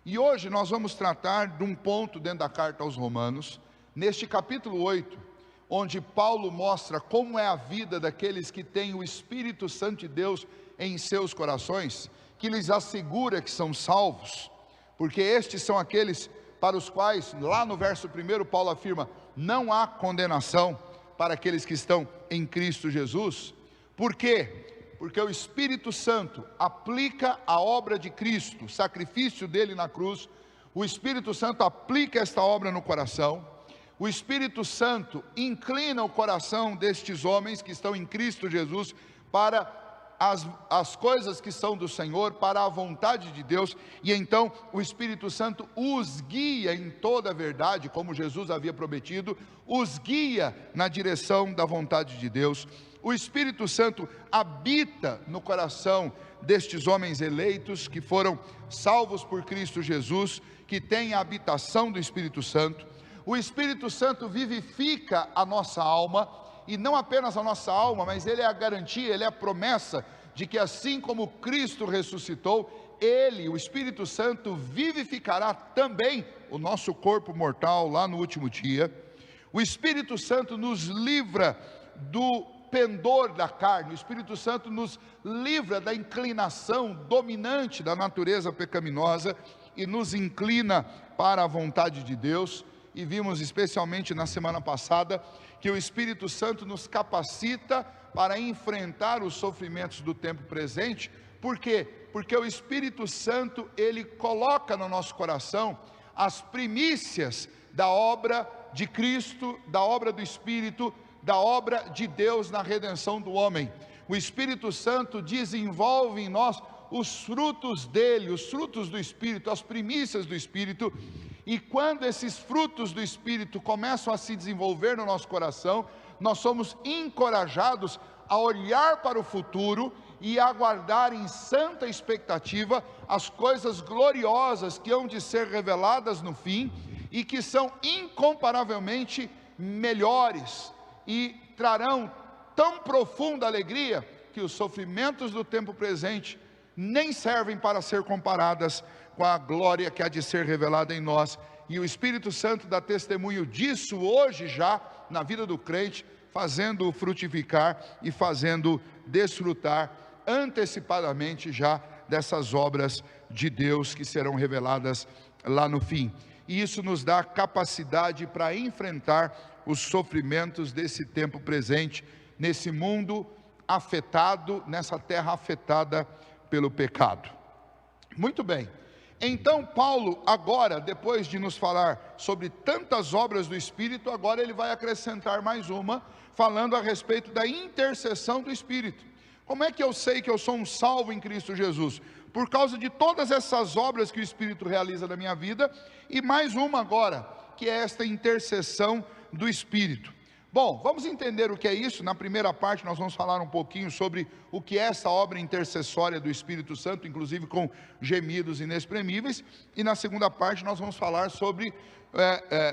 E hoje nós vamos tratar de um ponto dentro da carta aos Romanos, neste capítulo 8, onde Paulo mostra como é a vida daqueles que têm o Espírito Santo de Deus em seus corações, que lhes assegura que são salvos, porque estes são aqueles para os quais, lá no verso 1, Paulo afirma: não há condenação para aqueles que estão em Cristo Jesus. Por quê? Porque o Espírito Santo aplica a obra de Cristo, o sacrifício dele na cruz. O Espírito Santo aplica esta obra no coração. O Espírito Santo inclina o coração destes homens que estão em Cristo Jesus para as coisas que são do Senhor, para a vontade de Deus. E então o Espírito Santo os guia em toda a verdade, como Jesus havia prometido, os guia na direção da vontade de Deus. O Espírito Santo habita no coração destes homens eleitos, que foram salvos por Cristo Jesus, que têm a habitação do Espírito Santo. O Espírito Santo vivifica a nossa alma, e não apenas a nossa alma, mas ele é a garantia, ele é a promessa de que assim como Cristo ressuscitou, ele, o Espírito Santo, vivificará também o nosso corpo mortal lá no último dia. O Espírito Santo nos livra do pendor da carne. O Espírito Santo nos livra da inclinação dominante da natureza pecaminosa e nos inclina para a vontade de Deus. E vimos especialmente na semana passada que o Espírito Santo nos capacita para enfrentar os sofrimentos do tempo presente. Por quê? Porque o Espírito Santo, ele coloca no nosso coração as primícias da obra de Cristo, da obra do Espírito, da obra de Deus na redenção do homem. O Espírito Santo desenvolve em nós os frutos dele, os frutos do Espírito, as primícias do Espírito. E quando esses frutos do Espírito começam a se desenvolver no nosso coração, nós somos encorajados a olhar para o futuro e aguardar em santa expectativa as coisas gloriosas que hão de ser reveladas no fim e que são incomparavelmente melhores e trarão tão profunda alegria que os sofrimentos do tempo presente nem servem para ser comparadas com a glória que há de ser revelada em nós. E o Espírito Santo dá testemunho disso hoje já na vida do crente, fazendo-o frutificar e fazendo desfrutar antecipadamente já dessas obras de Deus que serão reveladas lá no fim. E isso nos dá capacidade para enfrentar os sofrimentos desse tempo presente, nesse mundo afetado, nessa terra afetada pelo pecado. Muito bem, então Paulo agora, depois de nos falar sobre tantas obras do Espírito, agora ele vai acrescentar mais uma, falando a respeito da intercessão do Espírito. Como é que eu sei que eu sou um salvo em Cristo Jesus? Por causa de todas essas obras que o Espírito realiza na minha vida, e mais uma agora, que é esta intercessão do Espírito. Bom, vamos entender o que é isso. Na primeira parte nós vamos falar um pouquinho sobre o que é essa obra intercessória do Espírito Santo, inclusive com gemidos inexprimíveis, e na segunda parte nós vamos falar sobre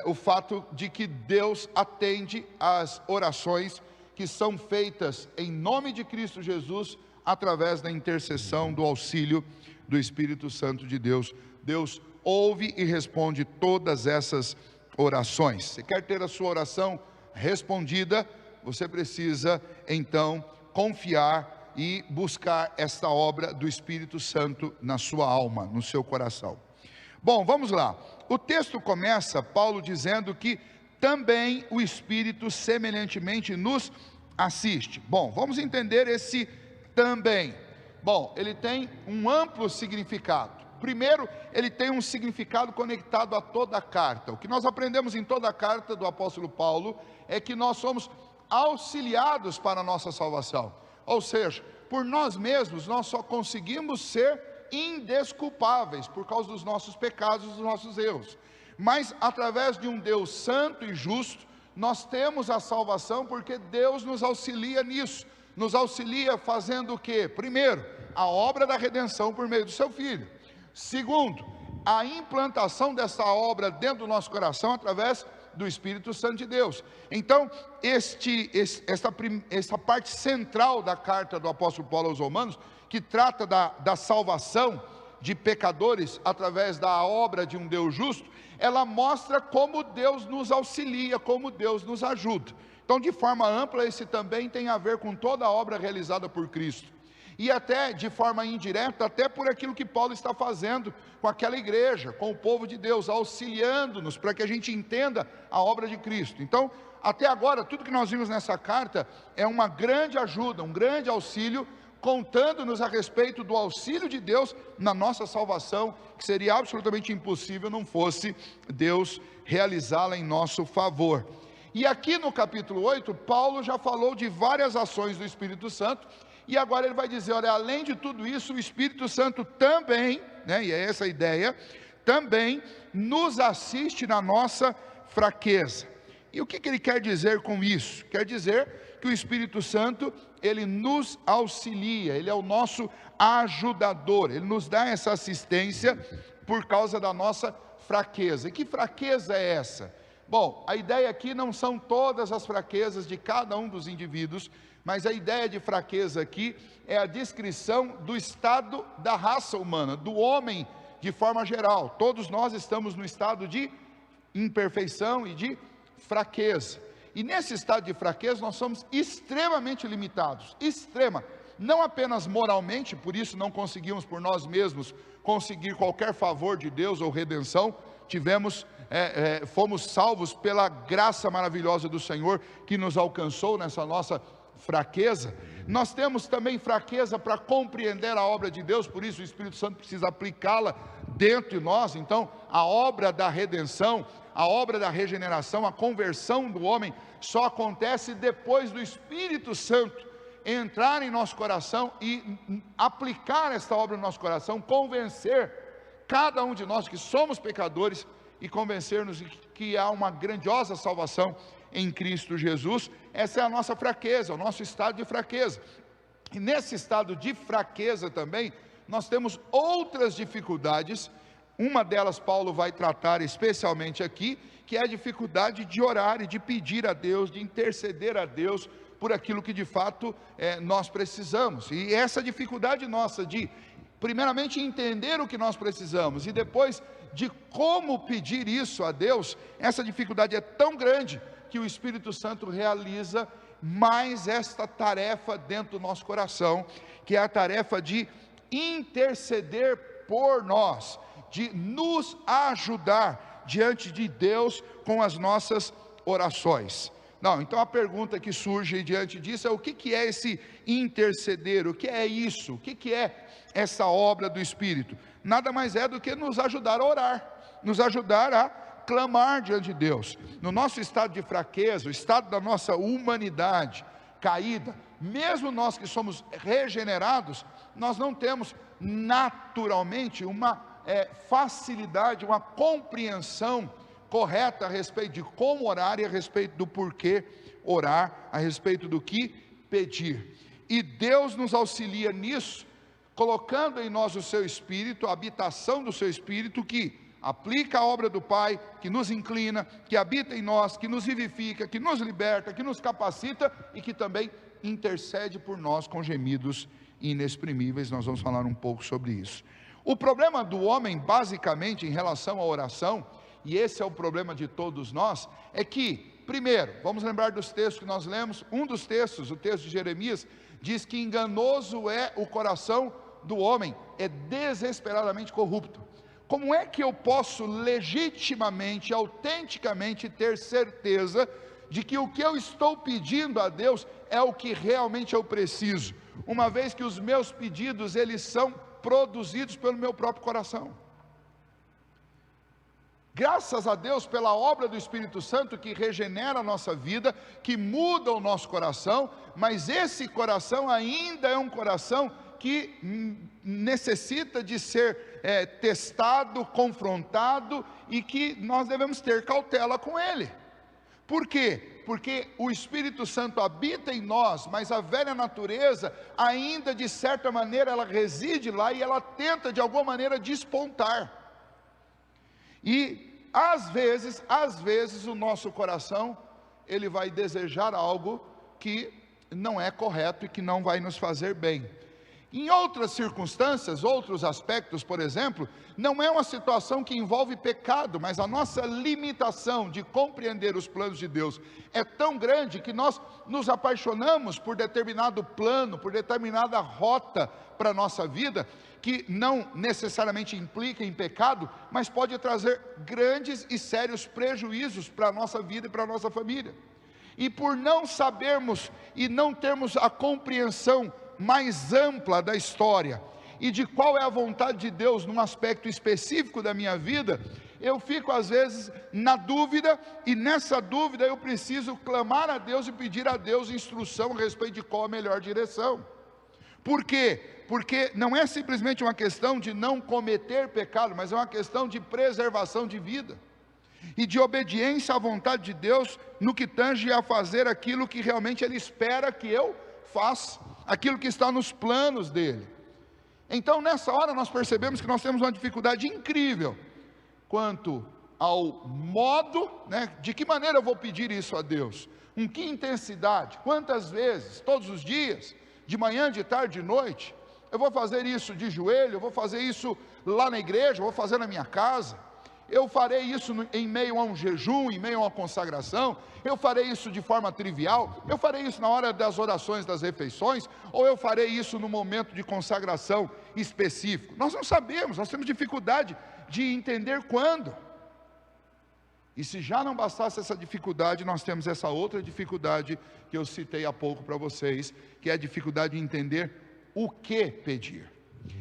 o fato de que Deus atende às orações que são feitas em nome de Cristo Jesus, através da intercessão, do auxílio do Espírito Santo de Deus. Deus ouve e responde todas essas orações. Você quer ter a sua oração respondida, você precisa então confiar e buscar esta obra do Espírito Santo na sua alma, no seu coração. Bom, vamos lá. O texto começa, Paulo dizendo que também o Espírito semelhantemente nos assiste. Bom, vamos entender esse também. Bom, ele tem um amplo significado. Primeiro, ele tem um significado conectado a toda a carta. O que nós aprendemos em toda a carta do apóstolo Paulo é que nós somos auxiliados para a nossa salvação. Ou seja, por nós mesmos, nós só conseguimos ser indesculpáveis por causa dos nossos pecados e dos nossos erros. Mas através de um Deus santo e justo, nós temos a salvação porque Deus nos auxilia nisso. Nos auxilia fazendo o quê? Primeiro, a obra da redenção por meio do seu Filho. Segundo, a implantação dessa obra dentro do nosso coração através do Espírito Santo de Deus. Então, essa parte central da carta do apóstolo Paulo aos Romanos, que trata da salvação de pecadores através da obra de um Deus justo, ela mostra como Deus nos auxilia, como Deus nos ajuda. Então, de forma ampla, esse também tem a ver com toda a obra realizada por Cristo. E até de forma indireta, até por aquilo que Paulo está fazendo com aquela igreja, com o povo de Deus, auxiliando-nos para que a gente entenda a obra de Cristo. Então, até agora, tudo que nós vimos nessa carta é uma grande ajuda, um grande auxílio, contando-nos a respeito do auxílio de Deus na nossa salvação, que seria absolutamente impossível não fosse Deus realizá-la em nosso favor. E aqui no capítulo 8, Paulo já falou de várias ações do Espírito Santo, e agora ele vai dizer, olha, além de tudo isso, o Espírito Santo também, e é essa a ideia, também nos assiste na nossa fraqueza. E o que ele quer dizer com isso? Quer dizer que o Espírito Santo, ele nos auxilia, ele é o nosso ajudador, ele nos dá essa assistência por causa da nossa fraqueza. E que fraqueza é essa? Bom, a ideia aqui não são todas as fraquezas de cada um dos indivíduos, mas a ideia de fraqueza aqui é a descrição do estado da raça humana, do homem de forma geral. Todos nós estamos no estado de imperfeição e de fraqueza. E nesse estado de fraqueza nós somos extremamente limitados, não apenas moralmente, por isso não conseguimos por nós mesmos conseguir qualquer favor de Deus ou redenção, fomos salvos pela graça maravilhosa do Senhor que nos alcançou nessa nossa fraqueza. Nós temos também fraqueza para compreender a obra de Deus, por isso o Espírito Santo precisa aplicá-la dentro de nós. Então a obra da redenção, a obra da regeneração, a conversão do homem só acontece depois do Espírito Santo entrar em nosso coração e aplicar esta obra no nosso coração, convencer cada um de nós que somos pecadores e convencer-nos de que há uma grandiosa salvação em Cristo Jesus. Essa é a nossa fraqueza, o nosso estado de fraqueza. E nesse estado de fraqueza também, nós temos outras dificuldades. Uma delas Paulo vai tratar especialmente aqui, que é a dificuldade de orar e de pedir a Deus, de interceder a Deus por aquilo que de fato nós precisamos. E essa dificuldade nossa de primeiramente entender o que nós precisamos e depois de como pedir isso a Deus, essa dificuldade é tão grande que o Espírito Santo realiza mais esta tarefa dentro do nosso coração, que é a tarefa de interceder por nós, de nos ajudar diante de Deus com as nossas orações. Não, então a pergunta que surge diante disso é: o que é esse interceder? O que é isso? O que é essa obra do Espírito? Nada mais é do que nos ajudar a orar, nos ajudar a clamar diante de Deus. No nosso estado de fraqueza, o estado da nossa humanidade caída, mesmo nós que somos regenerados, nós não temos naturalmente uma facilidade, uma compreensão correta a respeito de como orar e a respeito do porquê orar, a respeito do que pedir. E Deus nos auxilia nisso, colocando em nós o seu Espírito, a habitação do seu Espírito, que aplica a obra do Pai, que nos inclina, que habita em nós, que nos vivifica, que nos liberta, que nos capacita e que também intercede por nós com gemidos inexprimíveis. Nós vamos falar um pouco sobre isso. O problema do homem, basicamente, em relação à oração, e esse é o problema de todos nós, é que, primeiro, vamos lembrar dos textos que nós lemos. Um dos textos, o texto de Jeremias, diz que enganoso é o coração do homem, é desesperadamente corrupto. Como é que eu posso legitimamente, autenticamente ter certeza de que o que eu estou pedindo a Deus é o que realmente eu preciso, uma vez que os meus pedidos, eles são produzidos pelo meu próprio coração? Graças a Deus pela obra do Espírito Santo que regenera a nossa vida, que muda o nosso coração, mas esse coração ainda é um coração que necessita de ser testado, confrontado, e que nós devemos ter cautela com ele. Por quê? Porque o Espírito Santo habita em nós, mas a velha natureza ainda de certa maneira ela reside lá e ela tenta de alguma maneira despontar. E às vezes o nosso coração, ele vai desejar algo que não é correto e que não vai nos fazer bem. Em outras circunstâncias, outros aspectos, por exemplo, não é uma situação que envolve pecado, mas a nossa limitação de compreender os planos de Deus é tão grande que nós nos apaixonamos por determinado plano, por determinada rota para a nossa vida, que não necessariamente implica em pecado, mas pode trazer grandes e sérios prejuízos para a nossa vida e para a nossa família. E por não sabermos e não termos a compreensão mais ampla da história e de qual é a vontade de Deus num aspecto específico da minha vida, eu fico às vezes na dúvida, e nessa dúvida eu preciso clamar a Deus e pedir a Deus instrução a respeito de qual a melhor direção. Por quê? Porque não é simplesmente uma questão de não cometer pecado, mas é uma questão de preservação de vida e de obediência à vontade de Deus no que tange a fazer aquilo que realmente Ele espera que eu faça, aquilo que está nos planos dele. Então nessa hora nós percebemos que nós temos uma dificuldade incrível quanto ao modo, de que maneira eu vou pedir isso a Deus, com que intensidade, quantas vezes, todos os dias, de manhã, de tarde, de noite. Eu vou fazer isso de joelho, eu vou fazer isso lá na igreja, eu vou fazer na minha casa, eu farei isso em meio a um jejum, em meio a uma consagração, eu farei isso de forma trivial, eu farei isso na hora das orações das refeições, ou eu farei isso no momento de consagração específico. Nós não sabemos, nós temos dificuldade de entender quando. E se já não bastasse essa dificuldade, nós temos essa outra dificuldade que eu citei há pouco para vocês, que é a dificuldade de entender o que pedir.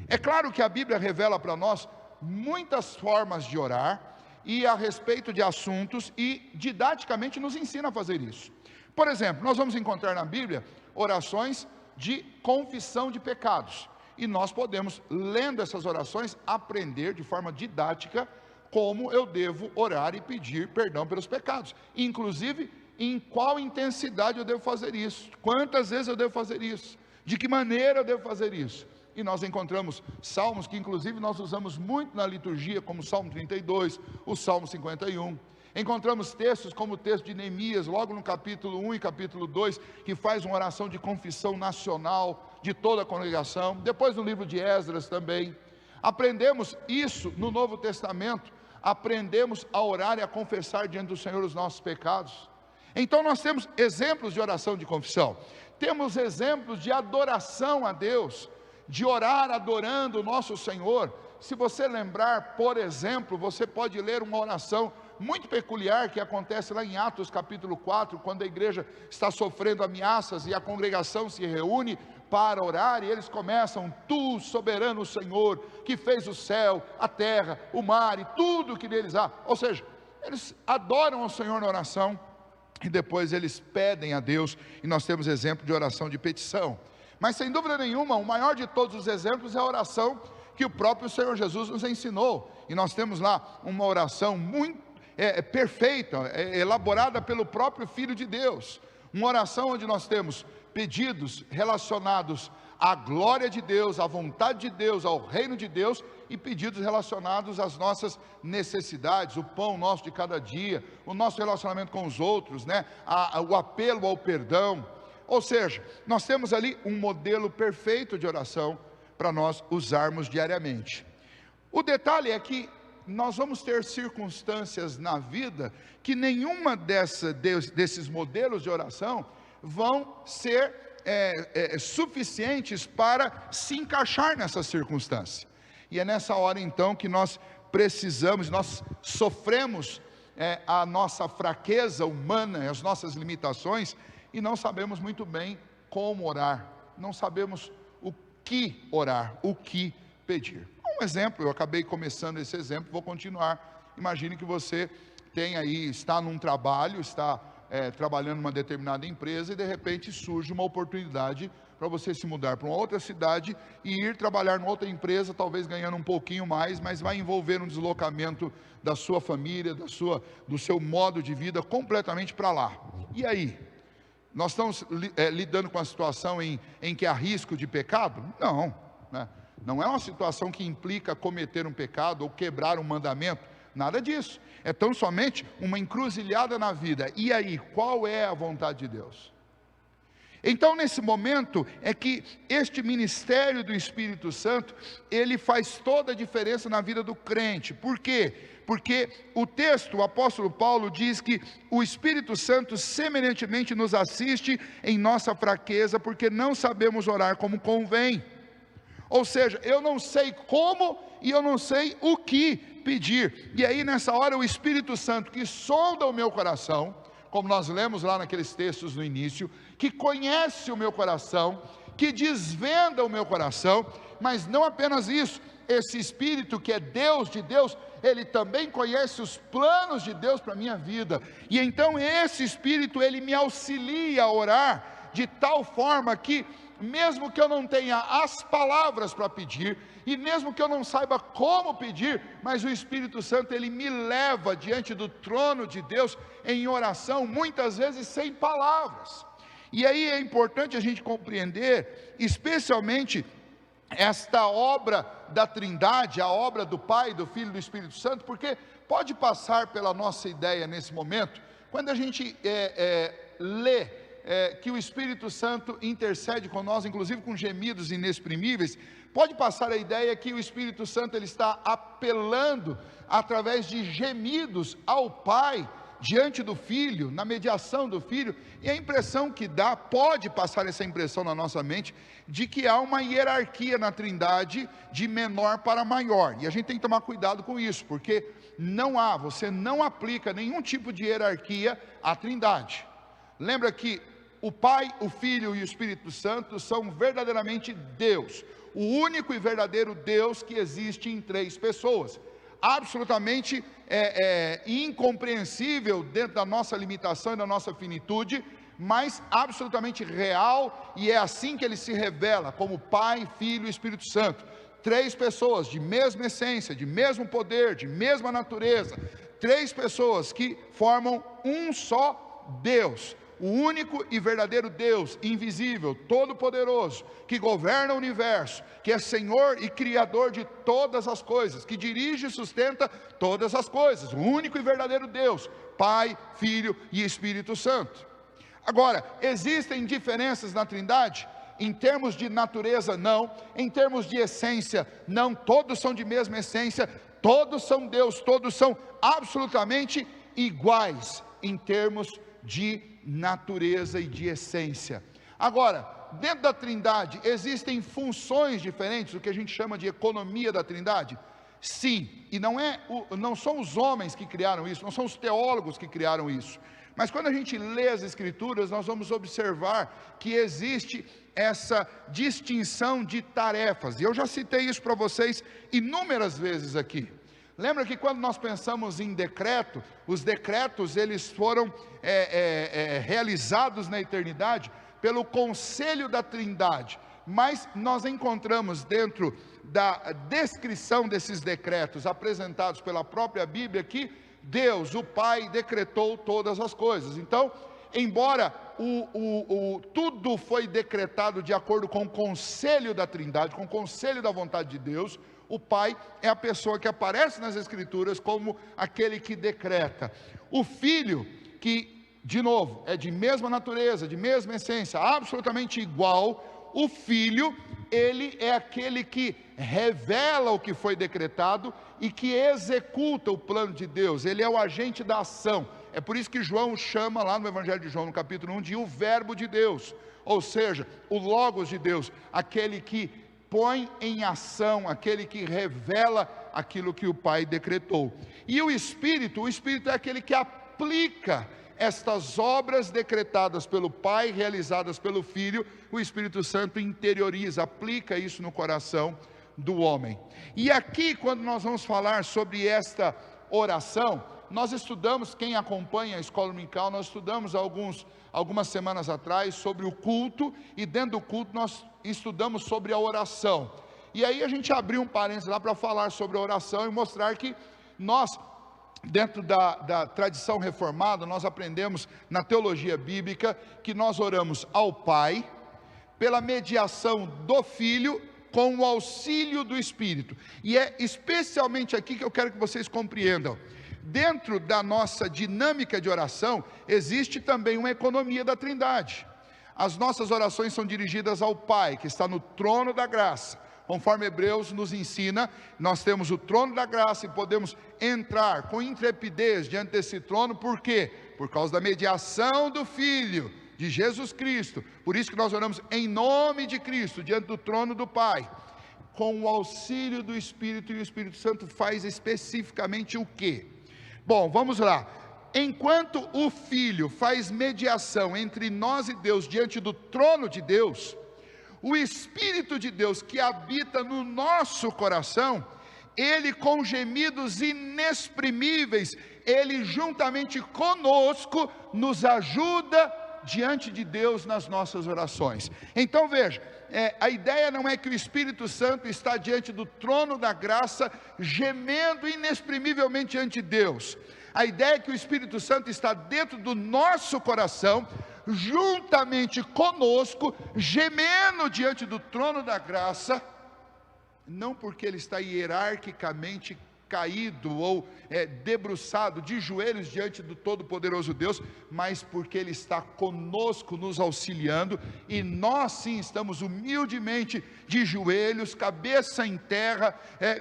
É claro que a Bíblia revela para nós muitas formas de orar e a respeito de assuntos, e didaticamente nos ensina a fazer isso. Por exemplo, nós vamos encontrar na Bíblia orações de confissão de pecados, e nós podemos, lendo essas orações, aprender de forma didática como eu devo orar e pedir perdão pelos pecados, inclusive em qual intensidade eu devo fazer isso, quantas vezes eu devo fazer isso, de que maneira eu devo fazer isso. E nós encontramos salmos que inclusive nós usamos muito na liturgia, como o Salmo 32, o Salmo 51. Encontramos textos como o texto de Neemias, logo no capítulo 1 e capítulo 2, que faz uma oração de confissão nacional de toda a congregação. Depois no livro de Esdras também. Aprendemos isso no Novo Testamento, aprendemos a orar e a confessar diante do Senhor os nossos pecados. Então nós temos exemplos de oração de confissão, temos exemplos de adoração a Deus, de orar adorando o nosso Senhor. Se você lembrar, por exemplo, você pode ler uma oração muito peculiar que acontece lá em Atos capítulo 4, quando a igreja está sofrendo ameaças e a congregação se reúne para orar, e eles começam: Tu, soberano Senhor, que fez o céu, a terra, o mar e tudo que neles há. Ou seja, eles adoram ao Senhor na oração, e depois eles pedem a Deus, e nós temos exemplo de oração de petição. Mas sem dúvida nenhuma, o maior de todos os exemplos é a oração que o próprio Senhor Jesus nos ensinou, e nós temos lá uma oração muito perfeita, elaborada pelo próprio Filho de Deus, uma oração onde nós temos pedidos relacionados à glória de Deus, à vontade de Deus, ao reino de Deus, e pedidos relacionados às nossas necessidades, o pão nosso de cada dia, o nosso relacionamento com os outros, o apelo ao perdão. Ou seja, nós temos ali um modelo perfeito de oração para nós usarmos diariamente. O detalhe é que nós vamos ter circunstâncias na vida que nenhuma desses modelos de oração vão ser suficientes para se encaixar nessa circunstância. E é nessa hora então que nós precisamos, nós sofremos a nossa fraqueza humana, as nossas limitações, e não sabemos muito bem como orar, não sabemos o que orar, o que pedir. Um exemplo, eu acabei começando esse exemplo, vou continuar. Imagine que você está num trabalho, está trabalhando numa determinada empresa, e de repente surge uma oportunidade para você se mudar para uma outra cidade e ir trabalhar numa outra empresa, talvez ganhando um pouquinho mais, mas vai envolver um deslocamento da sua família, do seu modo de vida completamente para lá. E aí? Nós estamos lidando com a situação em que há risco de pecado? Não, não é uma situação que implica cometer um pecado ou quebrar um mandamento, nada disso. É tão somente uma encruzilhada na vida. E aí, qual é a vontade de Deus? Então, nesse momento, é que este ministério do Espírito Santo, ele faz toda a diferença na vida do crente. Por quê? Porque o texto, o apóstolo Paulo diz que o Espírito Santo semelhantemente nos assiste em nossa fraqueza, porque não sabemos orar como convém. Ou seja, eu não sei como e eu não sei o que pedir. E aí nessa hora o Espírito Santo, que sonda o meu coração, como nós lemos lá naqueles textos no início, que conhece o meu coração, que desvenda o meu coração, mas não apenas isso, esse Espírito que é Deus de Deus, ele também conhece os planos de Deus para a minha vida, e então esse Espírito, ele me auxilia a orar, de tal forma que, mesmo que eu não tenha as palavras para pedir, e mesmo que eu não saiba como pedir, mas o Espírito Santo, ele me leva diante do trono de Deus, em oração, muitas vezes sem palavras. E aí é importante a gente compreender, especialmente, esta obra da Trindade, a obra do Pai, do Filho e do Espírito Santo, porque pode passar pela nossa ideia nesse momento, quando a gente lê que o Espírito Santo intercede com nós, inclusive com gemidos inexprimíveis, pode passar a ideia que o Espírito Santo ele está apelando através de gemidos ao Pai, diante do Filho, na mediação do Filho, e a impressão que dá, pode passar essa impressão na nossa mente, de que há uma hierarquia na Trindade, de menor para maior, e a gente tem que tomar cuidado com isso, porque você não aplica nenhum tipo de hierarquia à Trindade. Lembra que o Pai, o Filho e o Espírito Santo são verdadeiramente Deus, o único e verdadeiro Deus que existe em três pessoas, absolutamente incompreensível dentro da nossa limitação e da nossa finitude, mas absolutamente real, e é assim que ele se revela, como Pai, Filho e Espírito Santo, três pessoas de mesma essência, de mesmo poder, de mesma natureza, três pessoas que formam um só Deus, o único e verdadeiro Deus, invisível, todo-poderoso, que governa o universo, que é Senhor e Criador de todas as coisas, que dirige e sustenta todas as coisas, o único e verdadeiro Deus, Pai, Filho e Espírito Santo. Agora, existem diferenças na Trindade? Em termos de natureza, não. Em termos de essência, não. Todos são de mesma essência, todos são Deus, todos são absolutamente iguais em termos de natureza e de essência. Agora, dentro da Trindade existem funções diferentes, o que a gente chama de economia da Trindade? Sim, e não são os homens que criaram isso, não são os teólogos que criaram isso, mas quando a gente lê as Escrituras, nós vamos observar que existe essa distinção de tarefas, e eu já citei isso para vocês inúmeras vezes aqui. Lembra que quando nós pensamos em decreto, os decretos eles foram realizados na eternidade pelo conselho da Trindade, mas nós encontramos dentro da descrição desses decretos apresentados pela própria Bíblia que Deus, o Pai, decretou todas as coisas. Então, embora tudo foi decretado de acordo com o conselho da Trindade, com o conselho da vontade de Deus, o Pai é a pessoa que aparece nas Escrituras como aquele que decreta. O Filho, que, de novo, é de mesma natureza, de mesma essência, absolutamente igual, o Filho, ele é aquele que revela o que foi decretado e que executa o plano de Deus, ele é o agente da ação. É por isso que João chama lá no Evangelho de João, no capítulo 1, de o verbo de Deus, ou seja, o Logos de Deus, aquele que põe em ação, aquele que revela aquilo que o Pai decretou. E o Espírito é aquele que aplica estas obras decretadas pelo Pai, realizadas pelo Filho. O Espírito Santo interioriza, aplica isso no coração do homem. E aqui, quando nós vamos falar sobre esta oração, nós estudamos, quem acompanha a escola dominical, nós estudamos algumas semanas atrás sobre o culto, e dentro do culto nós estudamos sobre a oração, e aí a gente abriu um parênteses lá para falar sobre a oração e mostrar que nós, dentro da tradição reformada, nós aprendemos na teologia bíblica que nós oramos ao Pai, pela mediação do Filho, com o auxílio do Espírito, e é especialmente aqui que eu quero que vocês compreendam. Dentro da nossa dinâmica de oração, existe também uma economia da Trindade. as nossas orações são dirigidas ao Pai, que está no trono da graça. Conforme Hebreus nos ensina, nós temos o trono da graça e podemos entrar com intrepidez diante desse trono. Por quê? Por causa da mediação do Filho, de Jesus Cristo. Por isso que nós oramos em nome de Cristo, diante do trono do Pai, com o auxílio do Espírito. E o Espírito Santo faz especificamente o quê? Bom, vamos lá. Enquanto o Filho faz mediação entre nós e Deus diante do trono de Deus, o Espírito de Deus que habita no nosso coração, Ele com gemidos inexprimíveis, Ele juntamente conosco nos ajuda diante de Deus nas nossas orações. Então veja, a ideia não é que o Espírito Santo está diante do trono da graça, gemendo inexprimivelmente diante de Deus. A ideia é que o Espírito Santo está dentro do nosso coração, juntamente conosco, gemendo diante do trono da graça, não porque Ele está hierarquicamente caído ou debruçado de joelhos diante do Todo-Poderoso Deus, mas porque Ele está conosco nos auxiliando, e nós sim estamos humildemente de joelhos, cabeça em terra,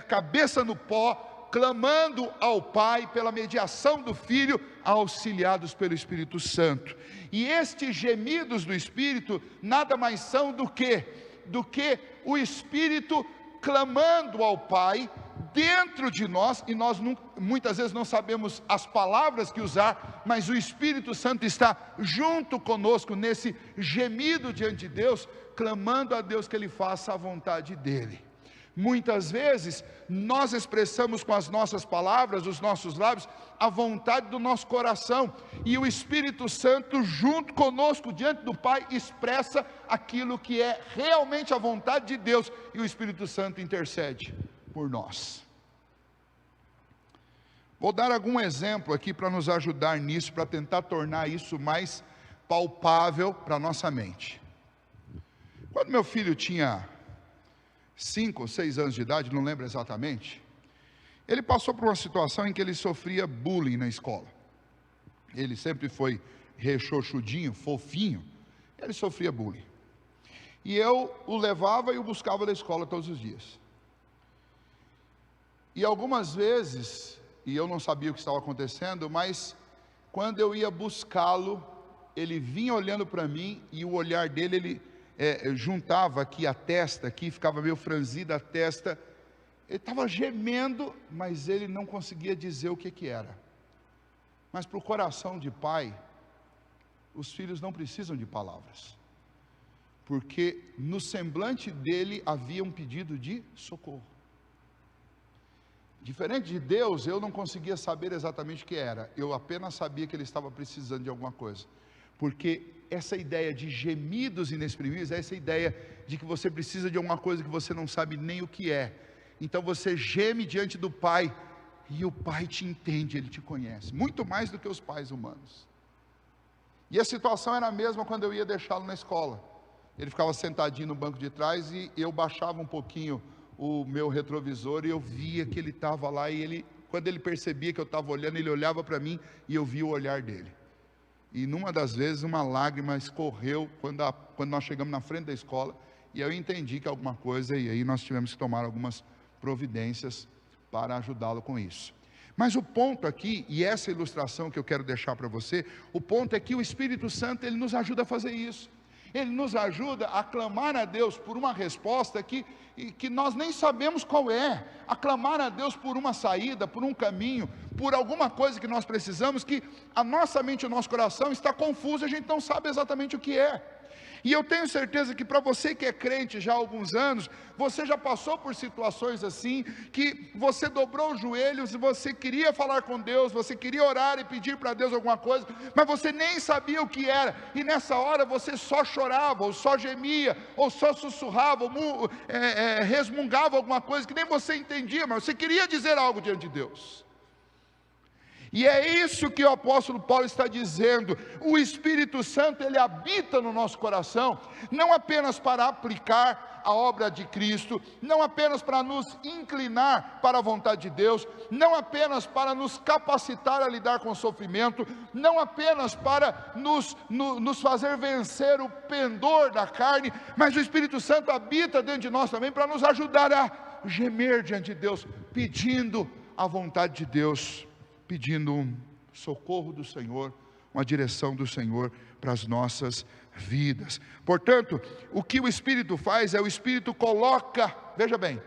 cabeça no pó, clamando ao Pai pela mediação do Filho, auxiliados pelo Espírito Santo. E estes gemidos do Espírito nada mais são do que o Espírito clamando ao Pai dentro de nós, e nós muitas vezes não sabemos as palavras que usar, mas o Espírito Santo está junto conosco nesse gemido diante de Deus, clamando a Deus que Ele faça a vontade dEle. Muitas vezes nós expressamos com as nossas palavras, os nossos lábios, a vontade do nosso coração, e o Espírito Santo junto conosco diante do Pai expressa aquilo que é realmente a vontade de Deus, e o Espírito Santo intercede por nós. Vou dar algum exemplo aqui para nos ajudar nisso, para tentar tornar isso mais palpável para a nossa mente. Quando meu filho tinha 5 ou 6 anos de idade, não lembro exatamente, ele passou por uma situação em que ele sofria bullying na escola. Ele sempre foi rechonchudinho, fofinho, ele sofria bullying. E eu o levava e o buscava da escola todos os dias. E algumas vezes, e eu não sabia o que estava acontecendo, mas quando eu ia buscá-lo, ele vinha olhando para mim, e o olhar dele, ele juntava aqui a testa, aqui ficava meio franzida a testa. Ele estava gemendo, mas ele não conseguia dizer o que era. Mas para o coração de pai, os filhos não precisam de palavras, porque no semblante dele havia um pedido de socorro. Diferente de Deus, eu não conseguia saber exatamente o que era, eu apenas sabia que ele estava precisando de alguma coisa, porque essa ideia de gemidos inexprimíveis é essa ideia de que você precisa de alguma coisa que você não sabe nem o que é. Então você geme diante do Pai, e o Pai te entende, Ele te conhece, muito mais do que os pais humanos. E a situação era a mesma quando eu ia deixá-lo na escola. Ele ficava sentadinho no banco de trás, e eu baixava um pouquinho o meu retrovisor, e eu via que ele estava lá, e quando ele percebia que eu estava olhando, ele olhava para mim, e eu via o olhar dele. E numa das vezes uma lágrima escorreu quando nós chegamos na frente da escola, e eu entendi que alguma coisa, e aí nós tivemos que tomar algumas providências para ajudá-lo com isso. Mas o ponto aqui, e essa ilustração que eu quero deixar para você, o ponto é que o Espírito Santo, ele nos ajuda a fazer isso. Ele nos ajuda a clamar a Deus por uma resposta que nós nem sabemos qual é, a clamar a Deus por uma saída, por um caminho, por alguma coisa que nós precisamos, que a nossa mente e o nosso coração está confuso, a gente não sabe exatamente o que é. E eu tenho certeza que para você que é crente já há alguns anos, você já passou por situações assim, que você dobrou os joelhos e você queria falar com Deus, você queria orar e pedir para Deus alguma coisa, mas você nem sabia o que era, e nessa hora você só chorava, ou só gemia, ou só sussurrava, ou resmungava alguma coisa que nem você entendia, mas você queria dizer algo diante de Deus. E é isso que o apóstolo Paulo está dizendo. O Espírito Santo, ele habita no nosso coração, não apenas para aplicar a obra de Cristo, não apenas para nos inclinar para a vontade de Deus, não apenas para nos capacitar a lidar com o sofrimento, não apenas para nos fazer vencer o pendor da carne, mas o Espírito Santo habita dentro de nós também para nos ajudar a gemer diante de Deus, pedindo a vontade de Deus, pedindo um socorro do Senhor, uma direção do Senhor para as nossas vidas. Portanto, o que o Espírito faz é, o Espírito coloca, veja bem,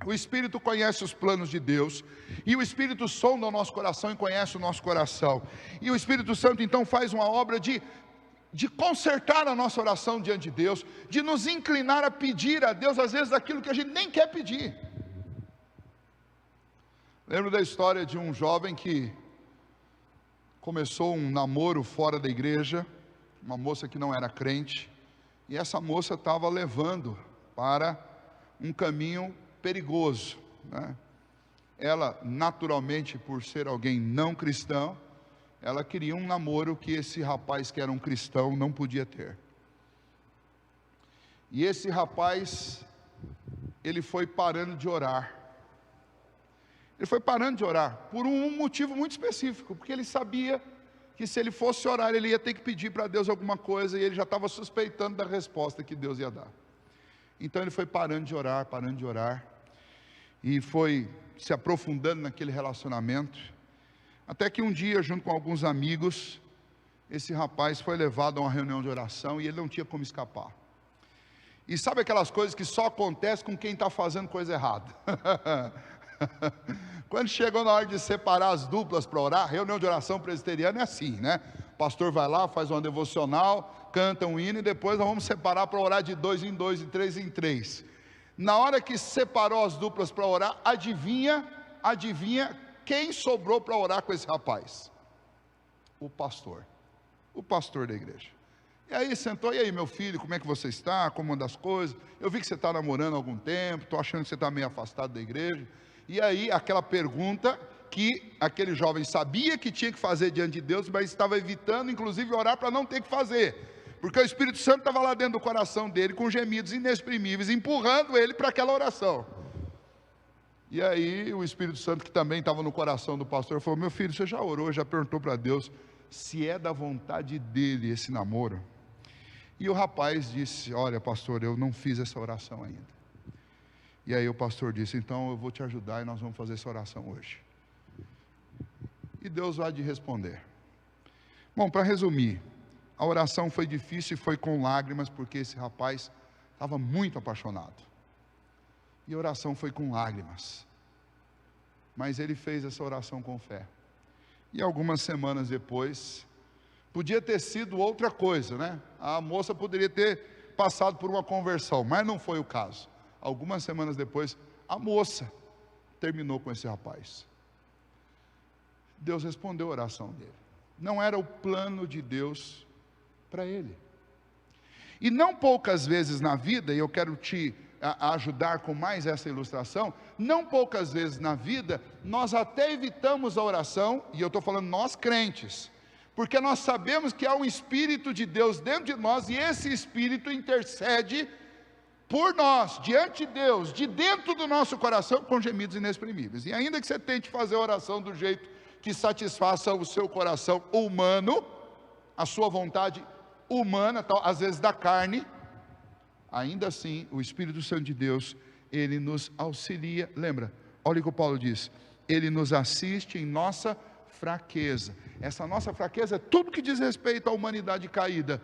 o Espírito conhece os planos de Deus, e o Espírito sonda o nosso coração e conhece o nosso coração, e o Espírito Santo então faz uma obra de consertar a nossa oração diante de Deus, de nos inclinar a pedir a Deus, às vezes aquilo que a gente nem quer pedir. Lembro da história de um jovem que começou um namoro fora da igreja, uma moça que não era crente, e essa moça estava levando para um caminho perigoso, né? Ela, naturalmente, por ser alguém não cristão, ela queria um namoro que esse rapaz que era um cristão não podia ter. E esse rapaz, ele foi parando de orar. Ele foi parando de orar, por um motivo muito específico, porque ele sabia que se ele fosse orar, ele ia ter que pedir para Deus alguma coisa, e ele já estava suspeitando da resposta que Deus ia dar. Então ele foi parando de orar, e foi se aprofundando naquele relacionamento, até que um dia, junto com alguns amigos, esse rapaz foi levado a uma reunião de oração, e ele não tinha como escapar. E sabe aquelas coisas que só acontecem com quem está fazendo coisa errada? Quando chegou na hora de separar as duplas para orar, reunião de oração presbiteriana é assim, né? O pastor vai lá, faz uma devocional, canta um hino, e depois nós vamos separar para orar de 2 em 2, de 3 em 3. Na hora que separou as duplas para orar, adivinha quem sobrou para orar com esse rapaz? O pastor da igreja. E aí sentou, e aí meu filho, como é que você está? Como anda as coisas? Eu vi que você está namorando há algum tempo, estou achando que você está meio afastado da igreja. E aí aquela pergunta que aquele jovem sabia que tinha que fazer diante de Deus, mas estava evitando inclusive orar para não ter que fazer, porque o Espírito Santo estava lá dentro do coração dele com gemidos inexprimíveis, empurrando ele para aquela oração. E aí o Espírito Santo, que também estava no coração do pastor, falou: meu filho, você já orou, já perguntou para Deus se é da vontade dele esse namoro? E o rapaz disse: olha pastor, eu não fiz essa oração ainda. E aí o pastor disse: então eu vou te ajudar e nós vamos fazer essa oração hoje. E Deus vai te responder. Bom, para resumir, a oração foi difícil e foi com lágrimas, porque esse rapaz estava muito apaixonado. E a oração foi com lágrimas. Mas ele fez essa oração com fé. E algumas semanas depois, podia ter sido outra coisa, né? A moça poderia ter passado por uma conversão, mas não foi o caso. Algumas semanas depois, a moça terminou com esse rapaz. Deus respondeu a oração dele. Não era o plano de Deus para ele. E não poucas vezes na vida, e eu quero te ajudar com mais essa ilustração, não poucas vezes na vida, nós até evitamos a oração, e eu estou falando nós crentes, porque nós sabemos que há um Espírito de Deus dentro de nós, e esse Espírito intercede por nós, diante de Deus, de dentro do nosso coração, com gemidos inexprimíveis. E ainda que você tente fazer a oração do jeito que satisfaça o seu coração humano, a sua vontade humana, às vezes da carne, ainda assim, o Espírito Santo de Deus, ele nos auxilia. Lembra, olha o que o Paulo diz: ele nos assiste em nossa fraqueza. Essa nossa fraqueza é tudo que diz respeito à humanidade caída.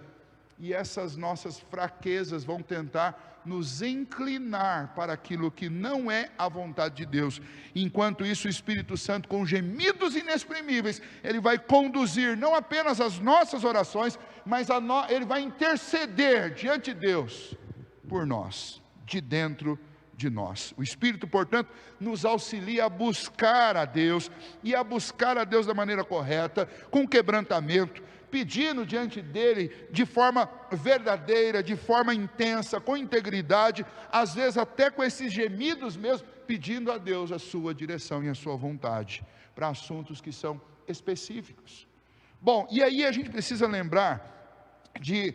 E essas nossas fraquezas vão tentar nos inclinar para aquilo que não é a vontade de Deus. Enquanto isso, o Espírito Santo, com gemidos inexprimíveis, ele vai conduzir não apenas as nossas orações, mas ele vai interceder diante de Deus por nós, de dentro de nós. O Espírito, portanto, nos auxilia a buscar a Deus, e a buscar a Deus da maneira correta, com quebrantamento, pedindo diante dele de forma verdadeira, de forma intensa, com integridade, às vezes até com esses gemidos mesmo, pedindo a Deus a sua direção e a sua vontade, para assuntos que são específicos. Bom, e aí a gente precisa lembrar de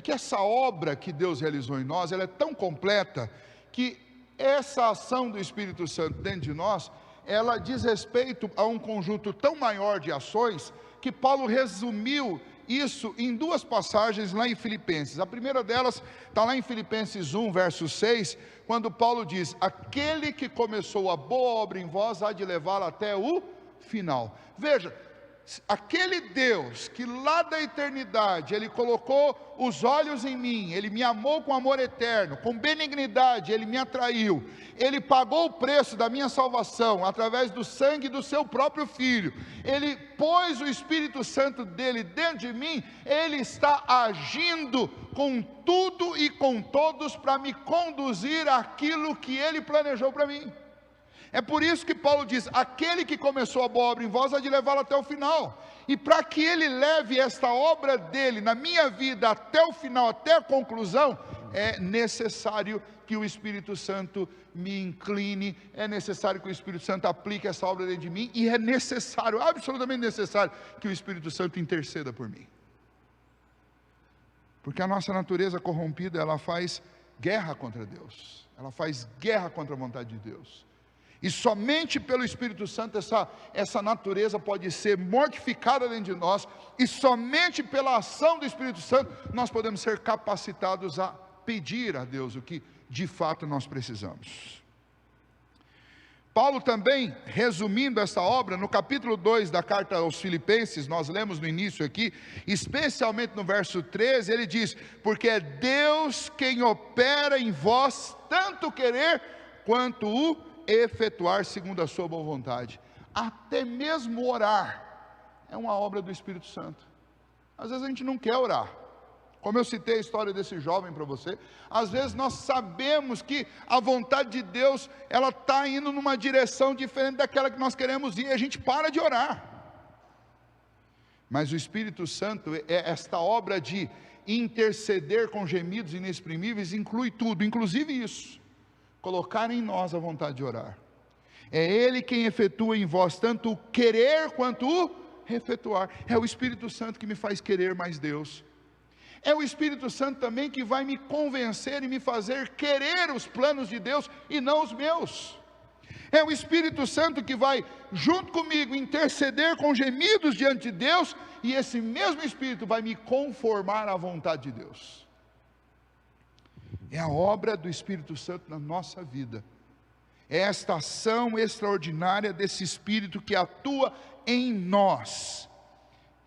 que essa obra que Deus realizou em nós, ela é tão completa, que essa ação do Espírito Santo dentro de nós, ela diz respeito a um conjunto tão maior de ações, que Paulo resumiu isso em duas passagens lá em Filipenses. A primeira delas está lá em Filipenses 1, verso 6, quando Paulo diz: aquele que começou a boa obra em vós, há de levá-la até o final. Veja, aquele Deus que lá da eternidade, Ele colocou os olhos em mim, Ele me amou com amor eterno, com benignidade, Ele me atraiu, Ele pagou o preço da minha salvação, através do sangue do seu próprio Filho, Ele pôs o Espírito Santo dEle dentro de mim, Ele está agindo com tudo e com todos, para me conduzir àquilo que Ele planejou para mim. É por isso que Paulo diz: aquele que começou a boa obra em vós, há de levá-la até o final. E para que ele leve esta obra dele na minha vida até o final, até a conclusão, é necessário que o Espírito Santo me incline, é necessário que o Espírito Santo aplique essa obra dentro de mim, e é necessário, absolutamente necessário, que o Espírito Santo interceda por mim. Porque a nossa natureza corrompida, ela faz guerra contra Deus, ela faz guerra contra a vontade de Deus. E somente pelo Espírito Santo essa natureza pode ser mortificada dentro de nós, e somente pela ação do Espírito Santo nós podemos ser capacitados a pedir a Deus o que de fato nós precisamos. Paulo também, resumindo essa obra, no capítulo 2 da carta aos Filipenses, nós lemos no início aqui, especialmente no verso 13, ele diz: porque é Deus quem opera em vós tanto querer quanto o efetuar segundo a sua boa vontade. Até mesmo orar é uma obra do Espírito Santo. Às vezes a gente não quer orar, como eu citei a história desse jovem para você. Às vezes nós sabemos que a vontade de Deus, ela está indo numa direção diferente daquela que nós queremos ir, e a gente para de orar. Mas o Espírito Santo, esta obra de interceder com gemidos inexprimíveis, inclui tudo, inclusive isso: colocar em nós a vontade de orar. É Ele quem efetua em vós tanto o querer quanto o efetuar. É o Espírito Santo que me faz querer mais Deus. É o Espírito Santo também que vai me convencer e me fazer querer os planos de Deus e não os meus. É o Espírito Santo que vai junto comigo interceder com gemidos diante de Deus, e esse mesmo Espírito vai me conformar à vontade de Deus. É a obra do Espírito Santo na nossa vida. É esta ação extraordinária desse Espírito que atua em nós.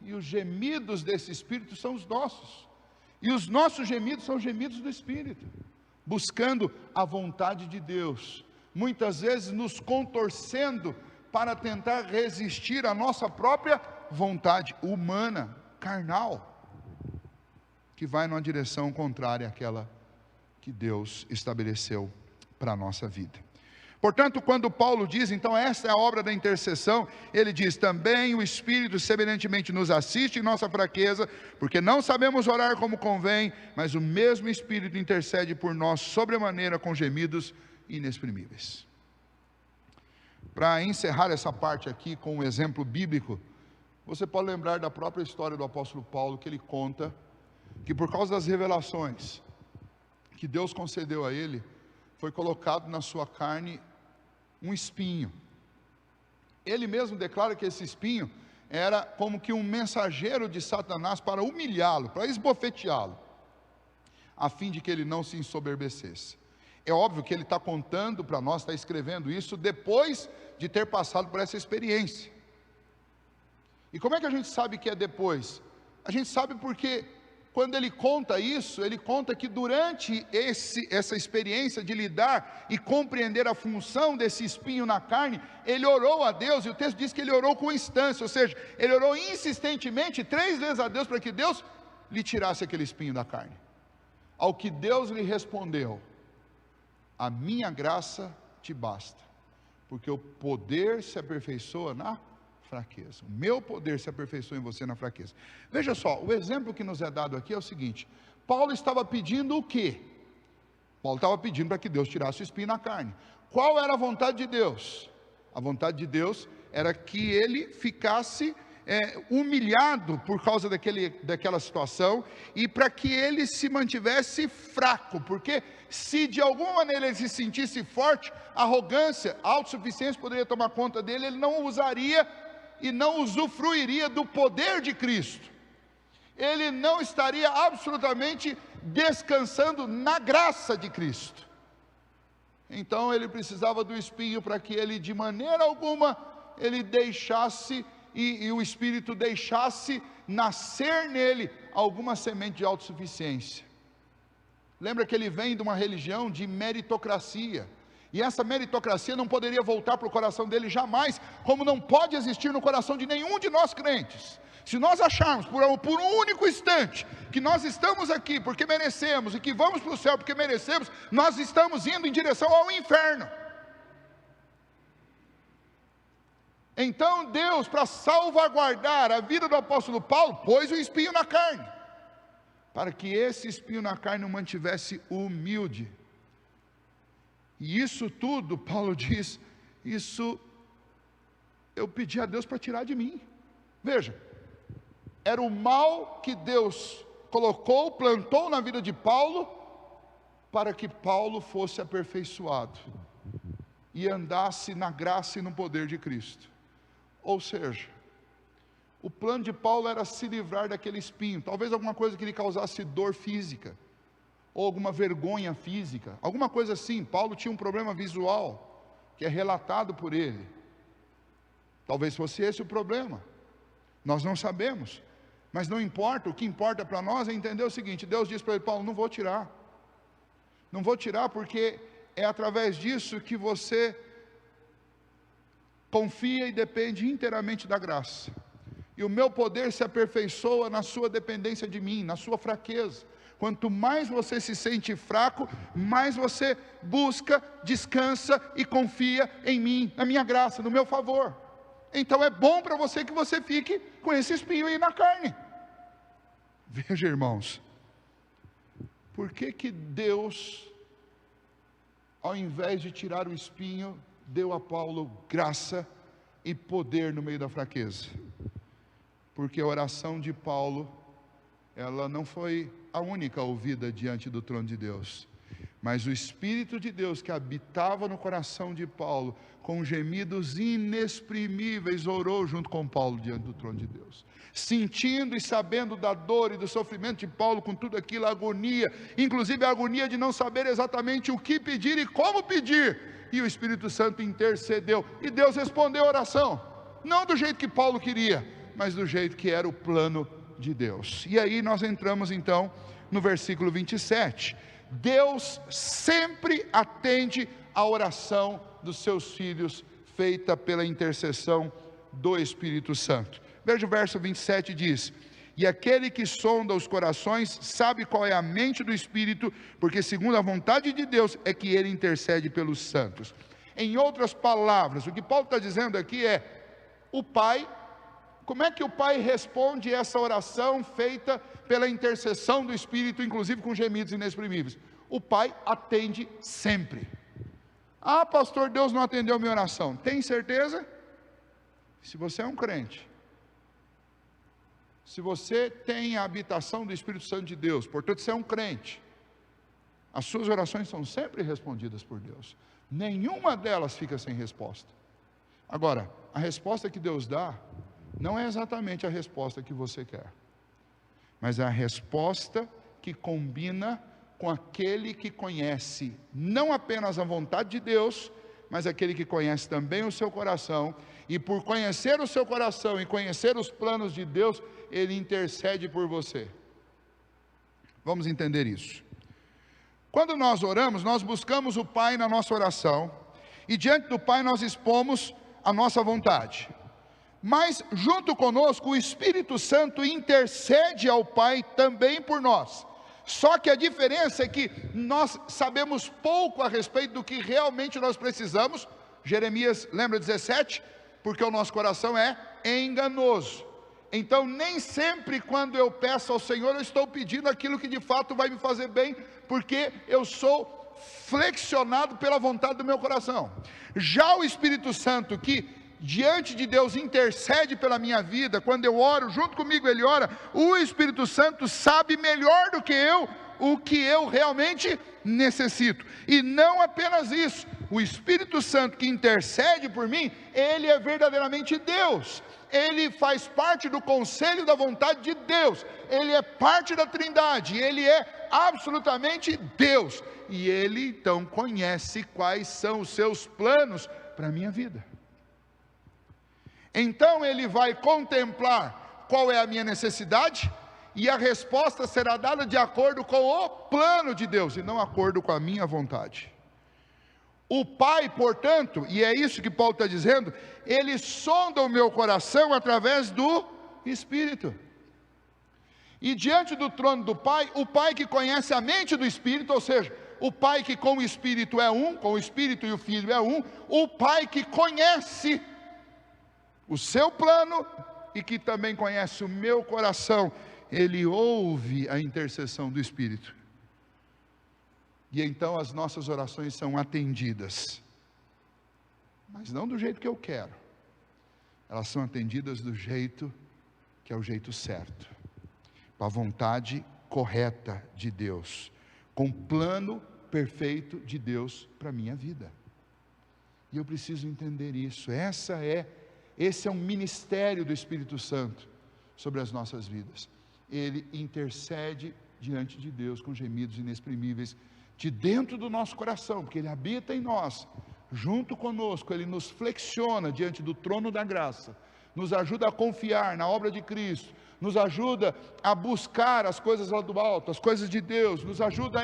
E os gemidos desse Espírito são os nossos. E os nossos gemidos são gemidos do Espírito, buscando a vontade de Deus. Muitas vezes nos contorcendo para tentar resistir à nossa própria vontade humana, carnal, que vai numa direção contrária àquela que Deus estabeleceu para a nossa vida. Portanto, quando Paulo diz, então esta é a obra da intercessão, ele diz: também o Espírito semelhantemente nos assiste em nossa fraqueza, porque não sabemos orar como convém, mas o mesmo Espírito intercede por nós sobremaneira com gemidos inexprimíveis. Para encerrar essa parte aqui com um exemplo bíblico, você pode lembrar da própria história do apóstolo Paulo, que ele conta que por causa das revelações que Deus concedeu a ele, foi colocado na sua carne um espinho. Ele mesmo declara que esse espinho era como que um mensageiro de Satanás para humilhá-lo, para esbofeteá-lo, a fim de que ele não se ensoberbecesse. É óbvio que ele está contando para nós, está escrevendo isso depois de ter passado por essa experiência. E como é que a gente sabe que é depois? A gente sabe porque quando ele conta isso, ele conta que durante essa experiência de lidar e compreender a função desse espinho na carne, ele orou a Deus, e o texto diz que ele orou com instância, ou seja, ele orou insistentemente 3 vezes a Deus para que Deus lhe tirasse aquele espinho da carne. Ao que Deus lhe respondeu: a minha graça te basta, porque o poder se aperfeiçoa na fraqueza. O meu poder se aperfeiçoa em você na fraqueza. Veja só, o exemplo que nos é dado aqui é o seguinte: Paulo estava pedindo o quê? Paulo estava pedindo para que Deus tirasse o espinho na carne. Qual era a vontade de Deus? A vontade de Deus era que ele ficasse humilhado por causa daquela situação, e para que ele se mantivesse fraco, porque se de alguma maneira ele se sentisse forte, arrogância, autossuficiência poderia tomar conta dele, ele não usaria e não usufruiria do poder de Cristo, ele não estaria absolutamente descansando na graça de Cristo. Então ele precisava do espinho para que ele de maneira alguma ele deixasse e o Espírito deixasse nascer nele alguma semente de autossuficiência. Lembra que ele vem de uma religião de meritocracia, e essa meritocracia não poderia voltar para o coração dele jamais, como não pode existir no coração de nenhum de nós crentes. Se nós acharmos por um único instante que nós estamos aqui porque merecemos e que vamos para o céu porque merecemos, nós estamos indo em direção ao inferno. Então Deus, para salvaguardar a vida do apóstolo Paulo, pôs o espinho na carne, para que esse espinho na carne o mantivesse humilde. E isso tudo, Paulo diz, isso eu pedi a Deus para tirar de mim. Veja, era o mal que Deus colocou, plantou na vida de Paulo, para que Paulo fosse aperfeiçoado e andasse na graça e no poder de Cristo. Ou seja, o plano de Paulo era se livrar daquele espinho, talvez alguma coisa que lhe causasse dor física, ou alguma vergonha física, alguma coisa assim. Paulo tinha um problema visual, que é relatado por ele, talvez fosse esse o problema, nós não sabemos, mas não importa, o que importa para nós é entender o seguinte: Deus diz para ele: Paulo, não vou tirar, porque é através disso que você confia e depende inteiramente da graça, e o meu poder se aperfeiçoa na sua dependência de mim, na sua fraqueza. Quanto mais você se sente fraco, mais você busca, descansa e confia em mim, na minha graça, no meu favor. Então é bom para você que você fique com esse espinho aí na carne. Veja, irmãos, por que Deus, ao invés de tirar o espinho, deu a Paulo graça e poder no meio da fraqueza? Porque a oração de Paulo, ela não foi a única ouvida diante do trono de Deus, mas o Espírito de Deus que habitava no coração de Paulo, com gemidos inexprimíveis, orou junto com Paulo diante do trono de Deus, sentindo e sabendo da dor e do sofrimento de Paulo, com tudo aquilo, a agonia, inclusive a agonia de não saber exatamente o que pedir e como pedir, e o Espírito Santo intercedeu, e Deus respondeu a oração, não do jeito que Paulo queria, mas do jeito que era o plano de Deus. E aí nós entramos então no versículo 27, Deus sempre atende a oração dos seus filhos, feita pela intercessão do Espírito Santo. Veja o verso 27, diz: e aquele que sonda os corações, sabe qual é a mente do Espírito, porque segundo a vontade de Deus, é que ele intercede pelos santos. Em outras palavras, o que Paulo está dizendo aqui é, o Pai, como é que o Pai responde essa oração feita pela intercessão do Espírito, inclusive com gemidos inexprimíveis? O Pai atende sempre. Ah, pastor, Deus não atendeu minha oração. Tem certeza? Se você é um crente, se você tem a habitação do Espírito Santo de Deus, portanto você é um crente, as suas orações são sempre respondidas por Deus. Nenhuma delas fica sem resposta. Agora, a resposta que Deus dá não é exatamente a resposta que você quer, mas é a resposta que combina com aquele que conhece não apenas a vontade de Deus, mas aquele que conhece também o seu coração, e por conhecer o seu coração e conhecer os planos de Deus, ele intercede por você. Vamos entender isso. Quando nós oramos, nós buscamos o Pai na nossa oração, e diante do Pai nós expomos a nossa vontade, mas junto conosco o Espírito Santo intercede ao Pai também por nós. Só que a diferença é que nós sabemos pouco a respeito do que realmente nós precisamos. Jeremias, lembra 17? Porque o nosso coração é enganoso. Então, nem sempre quando eu peço ao Senhor, eu estou pedindo aquilo que de fato vai me fazer bem, porque eu sou flexionado pela vontade do meu coração. Já o Espírito Santo, que diante de Deus intercede pela minha vida, quando eu oro, junto comigo ele ora, o Espírito Santo sabe melhor do que eu o que eu realmente necessito. E não apenas isso, o Espírito Santo que intercede por mim, ele é verdadeiramente Deus. Ele faz parte do conselho da vontade de Deus, ele é parte da Trindade, ele é absolutamente Deus, e ele então conhece quais são os seus planos para a minha vida. Então ele vai contemplar qual é a minha necessidade, e a resposta será dada de acordo com o plano de Deus, e não de acordo com a minha vontade. O Pai, portanto, e é isso que Paulo está dizendo, ele sonda o meu coração através do Espírito. E diante do trono do Pai, o Pai que conhece a mente do Espírito, ou seja, o Pai que com o Espírito é um, com o Espírito e o Filho é um, o Pai que conhece o seu plano e que também conhece o meu coração, ele ouve a intercessão do Espírito. E então as nossas orações são atendidas, mas não do jeito que eu quero, elas são atendidas do jeito que é o jeito certo, com a vontade correta de Deus, com o plano perfeito de Deus para a minha vida. E eu preciso entender isso. Esse é um ministério do Espírito Santo sobre as nossas vidas. Ele intercede diante de Deus com gemidos inexprimíveis, de dentro do nosso coração, porque ele habita em nós, junto conosco, ele nos flexiona diante do trono da graça, nos ajuda a confiar na obra de Cristo, nos ajuda a buscar as coisas lá do alto, as coisas de Deus, nos ajuda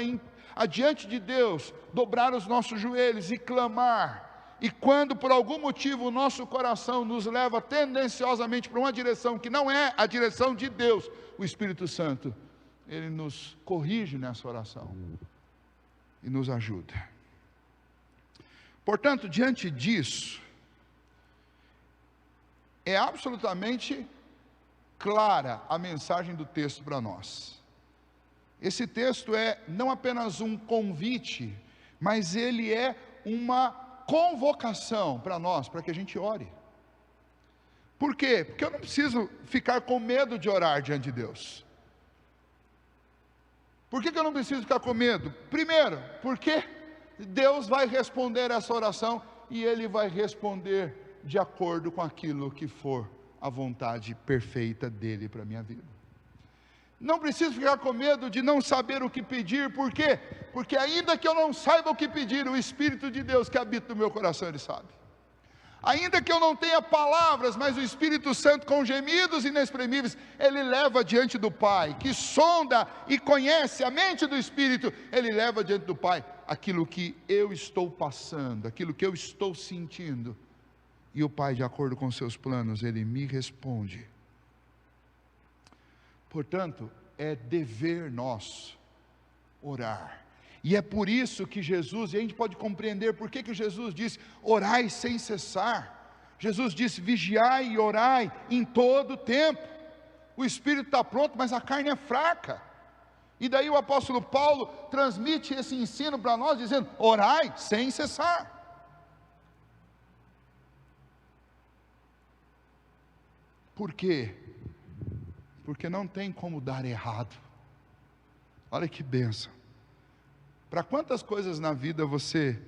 a diante de Deus, dobrar os nossos joelhos e clamar. E quando por algum motivo o nosso coração nos leva tendenciosamente para uma direção que não é a direção de Deus, o Espírito Santo, ele nos corrige nessa oração e nos ajuda. Portanto, diante disso, é absolutamente clara a mensagem do texto para nós. Esse texto é não apenas um convite, mas ele é uma convocação para nós, para que a gente ore. Por quê? Porque eu não preciso ficar com medo de orar diante de Deus. Por que eu não preciso ficar com medo? Primeiro, porque Deus vai responder essa oração, e Ele vai responder de acordo com aquilo que for a vontade perfeita dEle para a minha vida. Não preciso ficar com medo de não saber o que pedir. Por quê? Porque ainda que eu não saiba o que pedir, o Espírito de Deus que habita no meu coração, Ele sabe. Ainda que eu não tenha palavras, mas o Espírito Santo com gemidos inexprimíveis, Ele leva diante do Pai, que sonda e conhece a mente do Espírito, Ele leva diante do Pai aquilo que eu estou passando, aquilo que eu estou sentindo, e o Pai, de acordo com seus planos, Ele me responde. Portanto, é dever nosso orar. E é por isso que Jesus, e a gente pode compreender por que Jesus disse, orai sem cessar. Jesus disse, vigiai e orai em todo o tempo. O espírito está pronto, mas a carne é fraca. E daí o apóstolo Paulo transmite esse ensino para nós, dizendo, orai sem cessar. Por quê? Porque não tem como dar errado. Olha que bênção. Para quantas coisas na vida você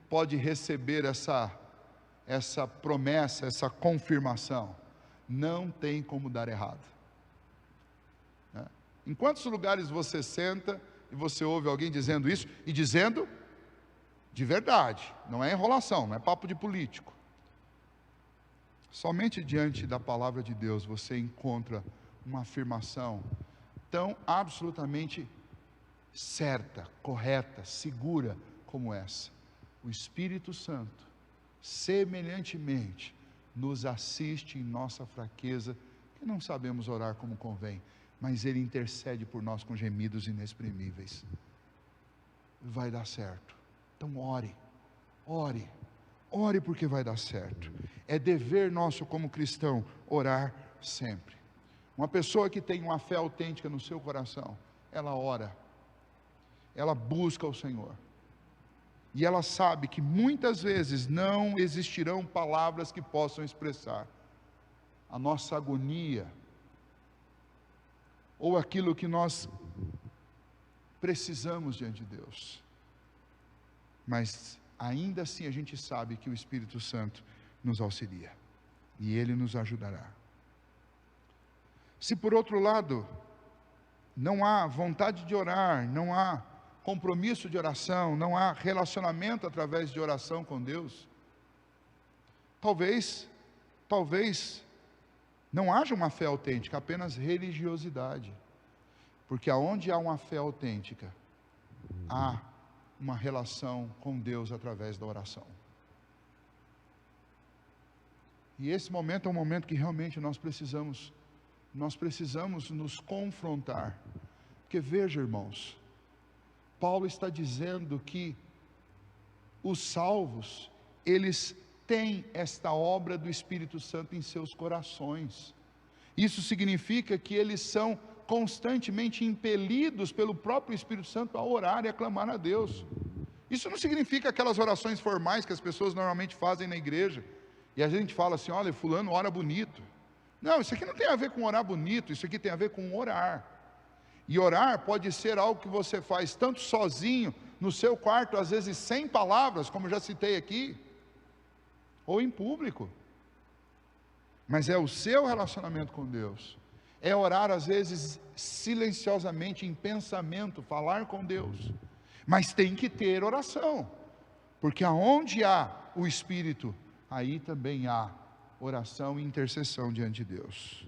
pode receber essa promessa, essa confirmação? Não tem como dar errado. Né? Em quantos lugares você senta e você ouve alguém dizendo isso, e dizendo de verdade, não é enrolação, não é papo de político. Somente diante da palavra de Deus você encontra uma afirmação tão absolutamente certa, correta, segura como essa. O Espírito Santo, semelhantemente, nos assiste em nossa fraqueza, que não sabemos orar como convém, mas Ele intercede por nós com gemidos inexprimíveis. Vai dar certo. Então ore, ore, ore porque vai dar certo. É dever nosso como cristão orar sempre. Uma pessoa que tem uma fé autêntica no seu coração, ela ora, ela busca o Senhor, e ela sabe que muitas vezes não existirão palavras que possam expressar a nossa agonia, ou aquilo que nós precisamos diante de Deus, mas ainda assim a gente sabe que o Espírito Santo nos auxilia, e Ele nos ajudará. Se por outro lado, não há vontade de orar, não há compromisso de oração, não há relacionamento através de oração com Deus, talvez não haja uma fé autêntica, apenas religiosidade, porque aonde há uma fé autêntica, há uma relação com Deus através da oração. E esse momento é um momento que realmente nós precisamos nos confrontar, porque veja, irmãos, Paulo está dizendo que os salvos, eles têm esta obra do Espírito Santo em seus corações. Isso significa que eles são constantemente impelidos pelo próprio Espírito Santo a orar e a clamar a Deus. Isso não significa aquelas orações formais que as pessoas normalmente fazem na igreja, e a gente fala assim: olha, fulano ora bonito. Não, isso aqui não tem a ver com orar bonito, isso aqui tem a ver com orar. E orar pode ser algo que você faz tanto sozinho, no seu quarto, às vezes sem palavras, como já citei aqui, ou em público. Mas é o seu relacionamento com Deus. É orar às vezes silenciosamente, em pensamento, falar com Deus. Mas tem que ter oração, porque aonde há o Espírito, aí também há oração e intercessão diante de Deus.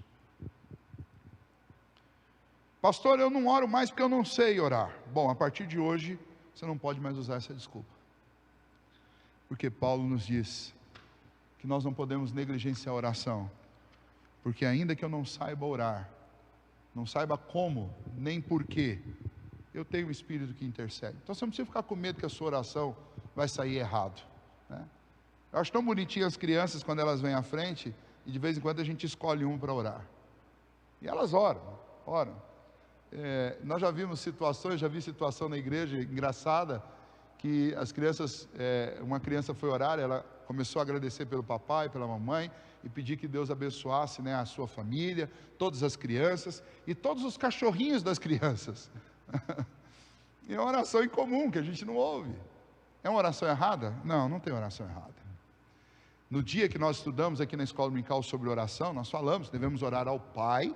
Pastor, eu não oro mais porque eu não sei orar. Bom, a partir de hoje, você não pode mais usar essa desculpa, porque Paulo nos diz que nós não podemos negligenciar a oração, porque ainda que eu não saiba orar, não saiba como, nem porquê, eu tenho o Espírito que intercede. Então você não precisa ficar com medo que a sua oração vai sair errado, né? Eu acho tão bonitinho as crianças quando elas vêm à frente, e de vez em quando a gente escolhe um para orar, e elas oram. Nós já vimos situações, já vi situação na igreja engraçada, que as crianças, uma criança foi orar, ela começou a agradecer pelo papai, pela mamãe, e pedir que Deus abençoasse, né, a sua família, todas as crianças, e todos os cachorrinhos das crianças. É uma oração incomum, que a gente não ouve. É uma oração errada? Não, não tem oração errada. No dia que nós estudamos aqui na escola dominical sobre oração, nós falamos, devemos orar ao Pai,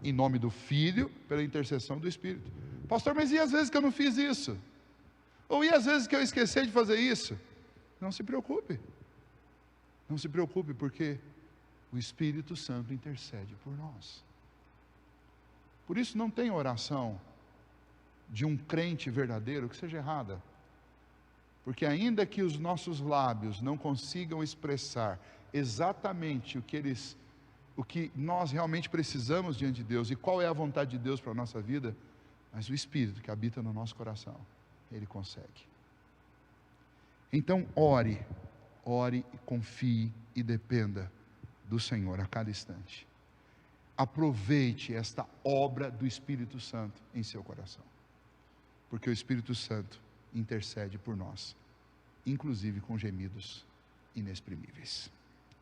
em nome do Filho, pela intercessão do Espírito. Pastor, mas e as vezes que eu não fiz isso? Ou e as vezes que eu esqueci de fazer isso? Não se preocupe. Não se preocupe, porque o Espírito Santo intercede por nós. Por isso não tem oração de um crente verdadeiro que seja errada. Porque ainda que os nossos lábios não consigam expressar exatamente o que nós realmente precisamos diante de Deus, e qual é a vontade de Deus para a nossa vida, mas o Espírito que habita no nosso coração, Ele consegue. Então ore, confie e dependa do Senhor a cada instante. Aproveite esta obra do Espírito Santo em seu coração, porque o Espírito Santo intercede por nós, inclusive com gemidos inexprimíveis.